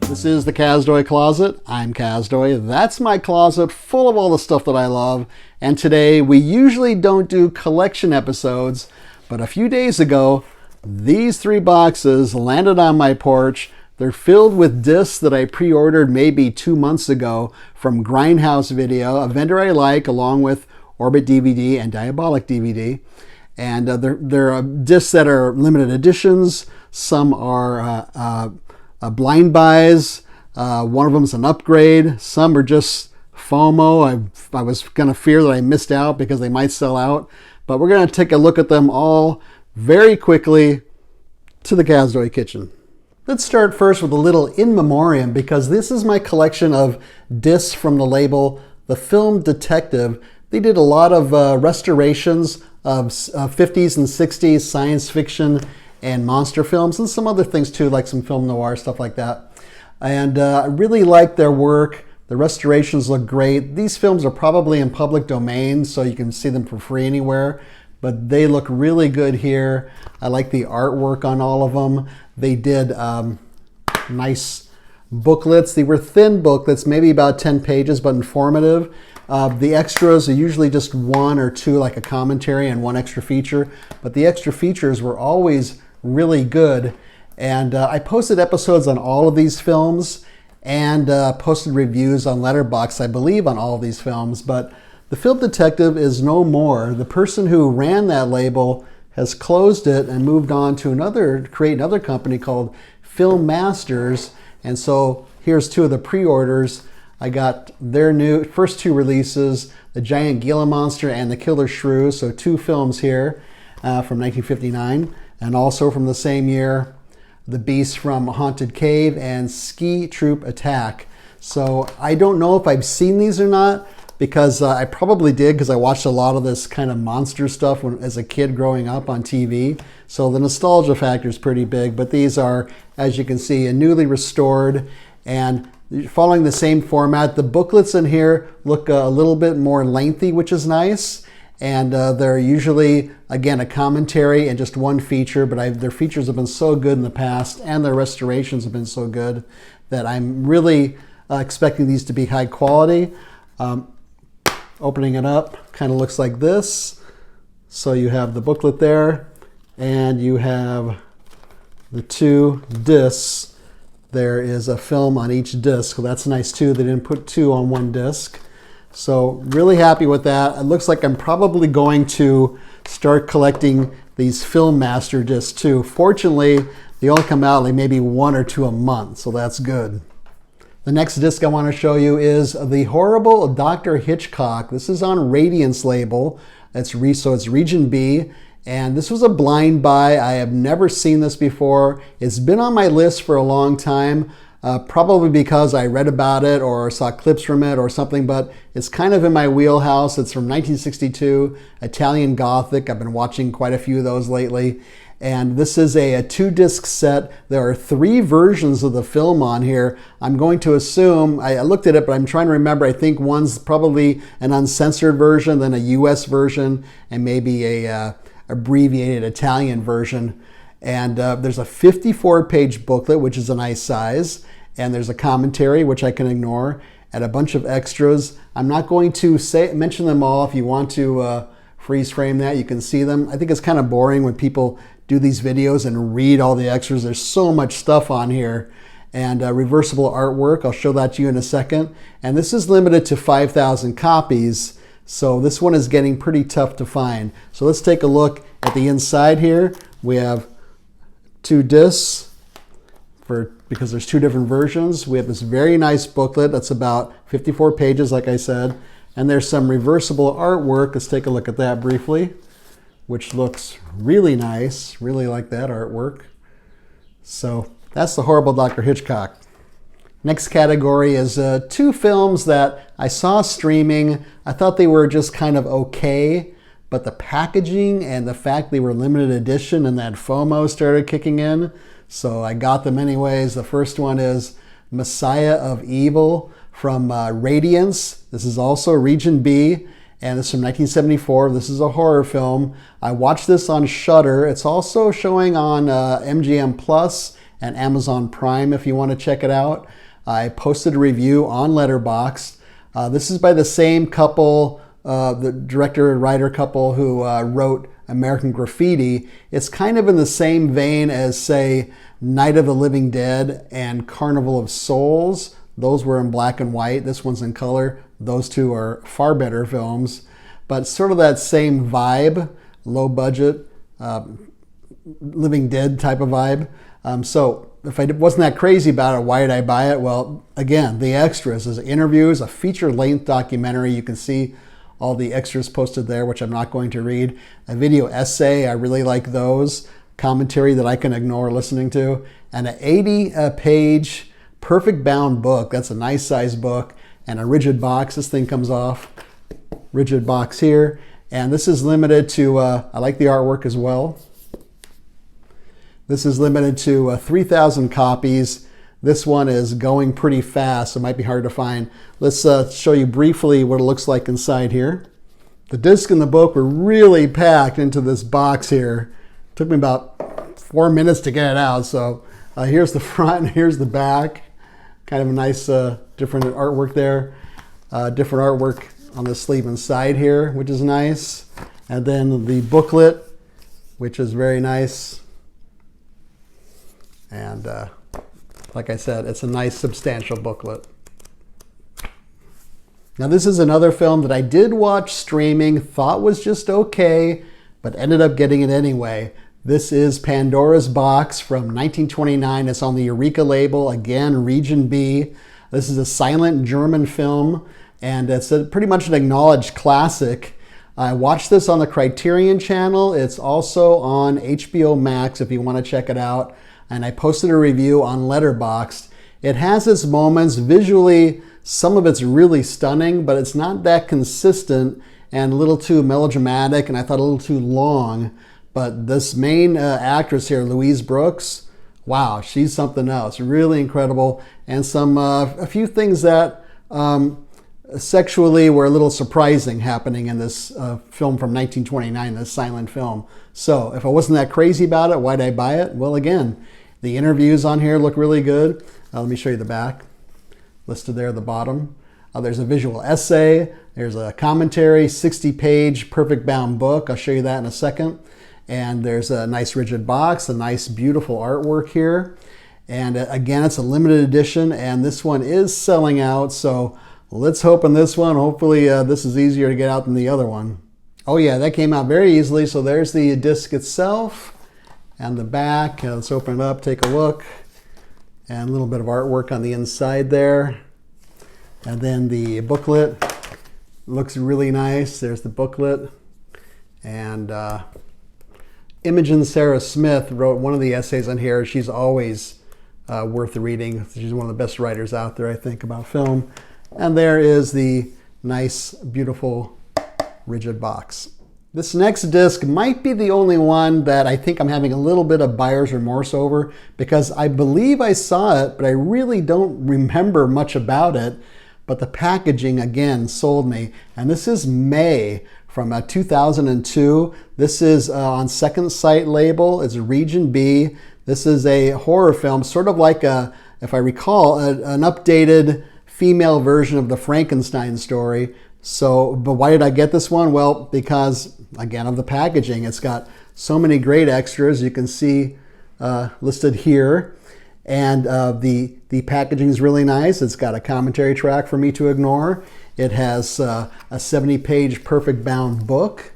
This is the Kazdoy Closet. I'm Kazdoy. That's my closet full of all the stuff that I love. And today, we usually don't do collection episodes, but a few days ago, these 3 boxes landed on my porch. They're filled with discs that I pre-ordered maybe 2 months ago from Grindhouse Video, a vendor I like, along with Orbit DVD and Diabolic DVD. And they're discs that are limited editions. Some are blind buys. One of them is an upgrade. Some are just FOMO. I was going to fear that I missed out because they might sell out. But we're going to take a look at them all very quickly to the Kazdoy kitchen. Let's start first with a little in memoriam, because this is my collection of discs from the label The Film Detective. They did a lot of restorations of 50s and 60s science fiction and monster films, and some other things too, like some film noir, stuff like that. And I really like their work. The restorations look great. These films are probably in public domain, so you can see them for free anywhere, but they look really good here. I like the artwork on all of them. They did nice booklets. They were thin booklets, maybe about 10 pages, but informative. The extras are usually just 1 or 2, like a commentary and 1 extra feature, but the extra features were always really good. And I posted episodes on all of these films and posted reviews on Letterboxd, I believe, on all of these films. But The Film Detective is no more. The person who ran that label has closed it and moved on to create another company called Film Masters. And so here's 2 of the pre-orders. I got their first 2 releases, The Giant Gila Monster and The Killer Shrew. So 2 films here from 1959. And also from the same year, The Beast from Haunted Cave and Ski Troop Attack. So I don't know if I've seen these or not, because I probably did, because I watched a lot of this kind of monster stuff as a kid growing up on TV. So the nostalgia factor is pretty big, but these are, as you can see, a newly restored and following the same format. The booklets in here look a little bit more lengthy, which is nice. And they're usually, again, a commentary and just 1 feature, but their features have been so good in the past, and their restorations have been so good that I'm really expecting these to be high quality. Opening it up, kind of looks like this. So you have the booklet there, and you have the 2 discs. There is a film on each disc, so that's nice too. They didn't put 2 on 1 disc. So really happy with that. It looks like I'm probably going to start collecting these Film Master discs too. Fortunately, they only come out like maybe 1 or 2 a month, so that's good. The next disc I want to show you is The Horrible Dr. Hitchcock. This is on Radiance label. So it's Region B. And this was a blind buy. I have never seen this before. It's been on my list for a long time, probably because I read about it or saw clips from it or something, but it's kind of in my wheelhouse. It's from 1962, Italian Gothic. I've been watching quite a few of those lately. And this is a 2-disc set. There are 3 versions of the film on here. I'm going to assume, I looked at it, but I'm trying to remember, I think one's probably an uncensored version, then a US version, and maybe a abbreviated Italian version. And there's a 54-page booklet, which is a nice size. And there's a commentary, which I can ignore, and a bunch of extras. I'm not going to mention them all. If you want to freeze frame that, you can see them. I think it's kind of boring when people do these videos and read all the extras. There's so much stuff on here. And reversible artwork, I'll show that to you in a second. And this is limited to 5,000 copies. So this one is getting pretty tough to find. So let's take a look at the inside here. We have 2 discs because there's 2 different versions. We have this very nice booklet that's about 54 pages, like I said. And there's some reversible artwork. Let's take a look at that briefly, which looks really nice. Really like that artwork. So that's The Horrible Dr. Hitchcock. Next category is 2 films that I saw streaming. I thought they were just kind of okay, but the packaging and the fact they were limited edition and that FOMO started kicking in, so I got them anyways. The first one is Messiah of Evil from Radiance. This is also Region B, and this is from 1974. This is a horror film. I watched this on Shudder. It's also showing on MGM Plus and Amazon Prime if you want to check it out. I posted a review on Letterboxd. This is by the same couple, the director and writer couple who wrote American Graffiti. It's kind of in the same vein as, say, Night of the Living Dead and Carnival of Souls. Those were in black and white. This one's in color. Those two are far better films, but sort of that same vibe, low budget, Living Dead type of vibe. So if I wasn't that crazy about it, why did I buy it? Well, again, the extras. There's interviews, a feature-length documentary. You can see all the extras posted there, which I'm not going to read. A video essay, I really like those. Commentary that I can ignore listening to. And an 80-page perfect bound book. That's a nice size book. And a rigid box. This thing comes off. Rigid box here. And this is limited to, I like the artwork as well. This is limited to 3,000 copies. This one is going pretty fast, so it might be hard to find. Let's show you briefly what it looks like inside here. The disc and the book were really packed into this box here. It took me about 4 minutes to get it out. So here's the front and here's the back. Kind of a nice different artwork there. Different artwork on the sleeve inside here, which is nice. And then the booklet, which is very nice. And like I said, it's a nice substantial booklet. Now this is another film that I did watch streaming, thought was just okay, but ended up getting it anyway. This is Pandora's Box from 1929. It's on the Eureka label, again, Region B. This is a silent German film, and it's pretty much an acknowledged classic. I watched this on the Criterion channel. It's also on HBO Max if you want to check it out. And I posted a review on Letterboxd. It has its moments. Visually, some of it's really stunning, but it's not that consistent and a little too melodramatic, and I thought a little too long. But this main actress here, Louise Brooks, wow, she's something else. Really incredible. And a few things that sexually were a little surprising happening in this film from 1929, this silent film. So if I wasn't that crazy about it, why did I buy it? Well, again, the interviews on here look really good. Let me show you the back. Listed there at the bottom. There's a visual essay. There's a commentary, 60-page perfect bound book. I'll show you that in a second. And there's a nice rigid box, a nice beautiful artwork here. And again, it's a limited edition, and this one is selling out. So let's hope in this one, hopefully this is easier to get out than the other one. Oh yeah, that came out very easily. So there's the disc itself and the back. Let's open it up, take a look. And a little bit of artwork on the inside there. And then the booklet looks really nice. There's the booklet. And Imogen Sarah Smith wrote one of the essays on here. She's always worth reading. She's one of the best writers out there, I think, about film. And there is the nice, beautiful, rigid box. This next disc might be the only one that I think I'm having a little bit of buyer's remorse over, because I believe I saw it, but I really don't remember much about it. But the packaging, again, sold me. And this is May from 2002. This is on Second Sight label. It's Region B. This is a horror film, sort of like, if I recall, an updated female version of the Frankenstein story. So, but why did I get this one? Well, because, again, of the packaging. It's got so many great extras. You can see listed here. And the packaging is really nice. It's got a commentary track for me to ignore. It has a 70-page perfect bound book.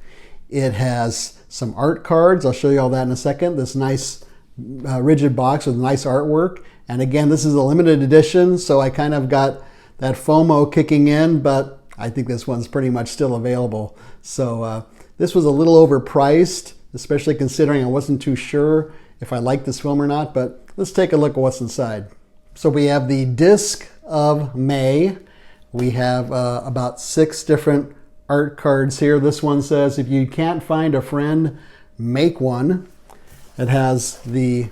It has some art cards. I'll show you all that in a second. This nice rigid box with nice artwork. And again, this is a limited edition, so I kind of got that FOMO kicking in, but I think this one's pretty much still available. So this was a little overpriced, especially considering I wasn't too sure if I liked this film or not, but let's take a look at what's inside. So we have the disc of May. We have about 6 different art cards here. This one says, if you can't find a friend, make one. It has the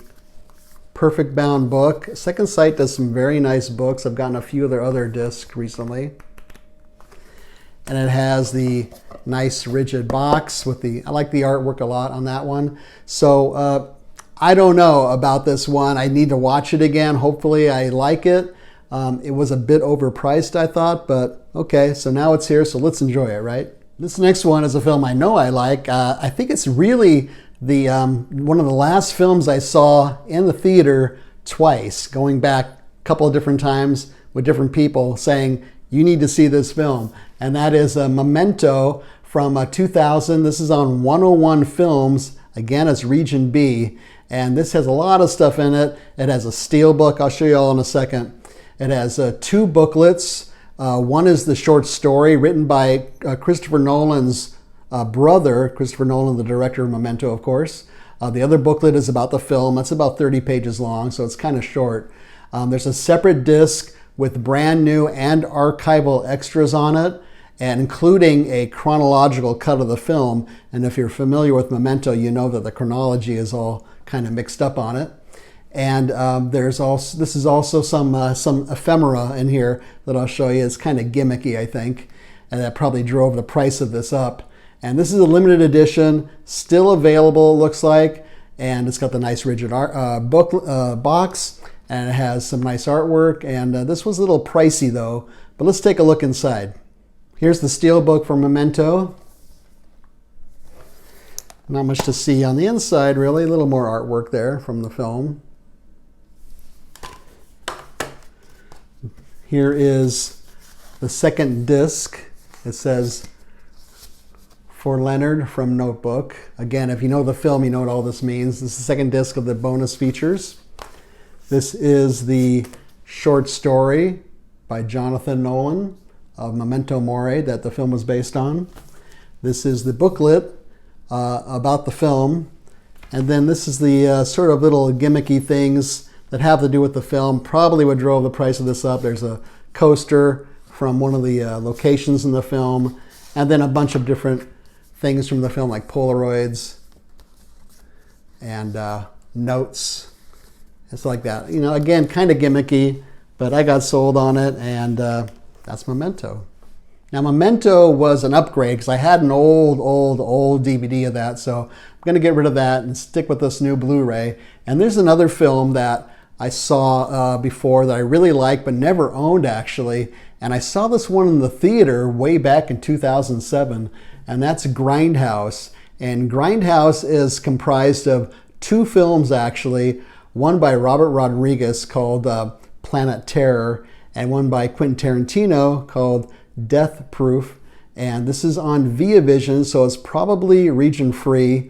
perfect bound book. Second Sight does some very nice books. I've gotten a few of their other discs recently. And it has the nice rigid box with I like the artwork a lot on that one. So I don't know about this one. I need to watch it again. Hopefully I like it. It was a bit overpriced, I thought, but okay, so now it's here, so let's enjoy it, right? This next one is a film I know I like. I think it's really the one of the last films I saw in the theater twice, going back a couple of different times with different people saying, you need to see this film. And that is Memento from 2000. This is on 101 Films. Again, it's Region B. And this has a lot of stuff in it. It has a steel book. I'll show you all in a second. It has 2 booklets. One is the short story written by Christopher Nolan's brother, Christopher Nolan, the director of Memento, of course. The other booklet is about the film. It's about 30 pages long, so it's kind of short. There's a separate disc with brand new and archival extras on it, and including a chronological cut of the film. And if you're familiar with Memento, you know that the chronology is all kind of mixed up on it. And this is also some ephemera in here that I'll show you. It's kind of gimmicky, I think, and that probably drove the price of this up. And this is a limited edition, still available, looks like, and it's got the nice rigid box, and it has some nice artwork. And this was a little pricey though, but let's take a look inside. Here's the steelbook for Memento. Not much to see on the inside, really. A little more artwork there from the film. Here is the second disc. It says, For Leonard from Notebook. Again, if you know the film, you know what all this means. This is the second disc of the bonus features. This is the short story by Jonathan Nolan of Memento Mori that the film was based on. This is the booklet about the film. And then this is the sort of little gimmicky things that have to do with the film. Probably what drove the price of this up. There's a coaster from one of the locations in the film, and then a bunch of different things from the film like Polaroids and notes. It's like that. You know, again, kind of gimmicky, but I got sold on it, and that's Memento. Now, Memento was an upgrade because I had an old DVD of that, so I'm going to get rid of that and stick with this new Blu-ray. And there's another film that I saw before that I really liked but never owned, actually. And I saw this one in the theater way back in 2007, and that's Grindhouse. And Grindhouse is comprised of 2 films, actually. One by Robert Rodriguez called Planet Terror, and one by Quentin Tarantino called Death Proof. And this is on ViaVision, so it's probably region free.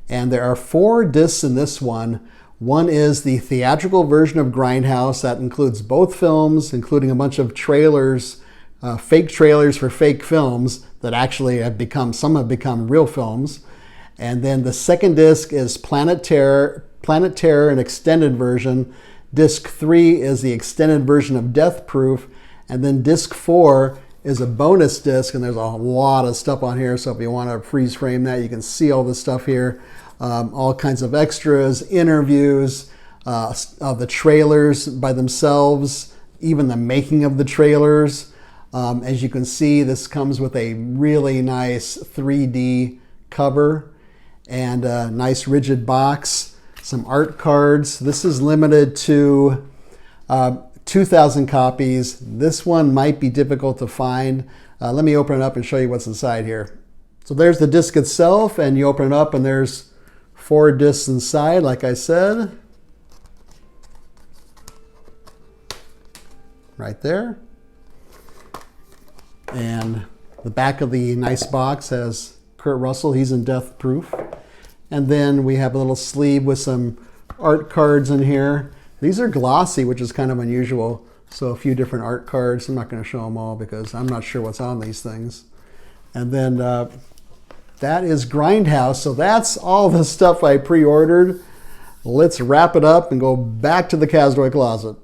And there are 4 discs in this one. One is the theatrical version of Grindhouse that includes both films, including a bunch of trailers, fake trailers for fake films that actually have become real films. And then the second disc is Planet Terror, an extended version. Disc 3 is the extended version of Death Proof. And then disc 4 is a bonus disc, and there's a lot of stuff on here. So if you want to freeze frame that, you can see all this stuff here. All kinds of extras, interviews, of the trailers by themselves, even the making of the trailers. As you can see, this comes with a really nice 3D cover and a nice rigid box, some art cards. This is limited to 2,000 copies. This one might be difficult to find. Let me open it up and show you what's inside here. So there's the disc itself, and you open it up and there's 4 discs inside, like I said. Right there. And the back of the nice box has Kurt Russell. He's in Death Proof. And then we have a little sleeve with some art cards in here. These are glossy, which is kind of unusual. So a few different art cards. I'm not going to show them all because I'm not sure what's on these things. And then that is Grindhouse. So that's all the stuff I pre-ordered. Let's wrap it up and go back to the Kazdoy closet.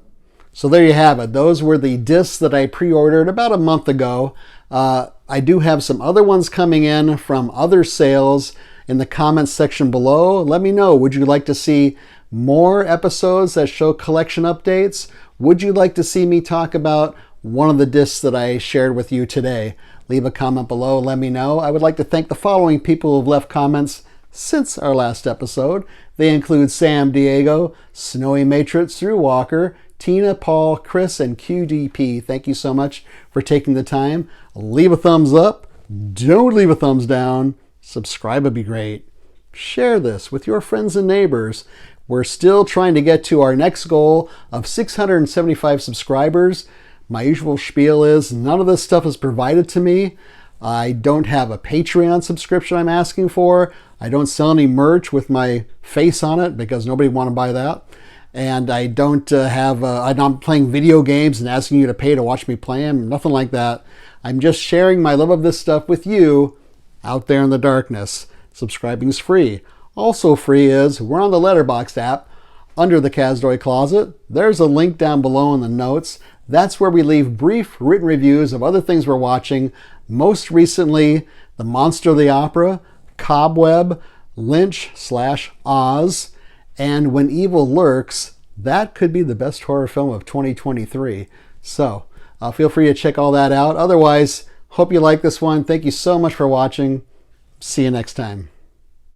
So there you have it. Those were the discs that I pre-ordered about a month ago. I do have some other ones coming in from other sales. In the comments section below, let me know. Would you like to see more episodes that show collection updates? Would you like to see me talk about one of the discs that I shared with you today? Leave a comment below, let me know. I would like to thank the following people who have left comments since our last episode. They include Sam Diego, Snowy Matrix, Drew Walker, Tina, Paul, Chris, and QDP. Thank you so much for taking the time. Leave a thumbs up. Don't leave a thumbs down. Subscribe would be great. Share this with your friends and neighbors. We're still trying to get to our next goal of 675 subscribers. My usual spiel is none of this stuff is provided to me. I don't have a Patreon subscription I'm asking for. I don't sell any merch with my face on it because nobody want to buy that. And I don't I'm not playing video games and asking you to pay to watch me play them. Nothing like that. I'm just sharing my love of this stuff with you out there in the darkness. Subscribing is free. Also free is we're on the Letterboxd app under the Kazdoy Closet. There's a link down below in the notes. That's where we leave brief written reviews of other things we're watching. Most recently, The Monster of the Opera, Cobweb, Lynch/Oz, and When Evil Lurks. That could be the best horror film of 2023. So feel free to check all that out. Otherwise, hope you like this one. Thank you so much for watching. See you next time.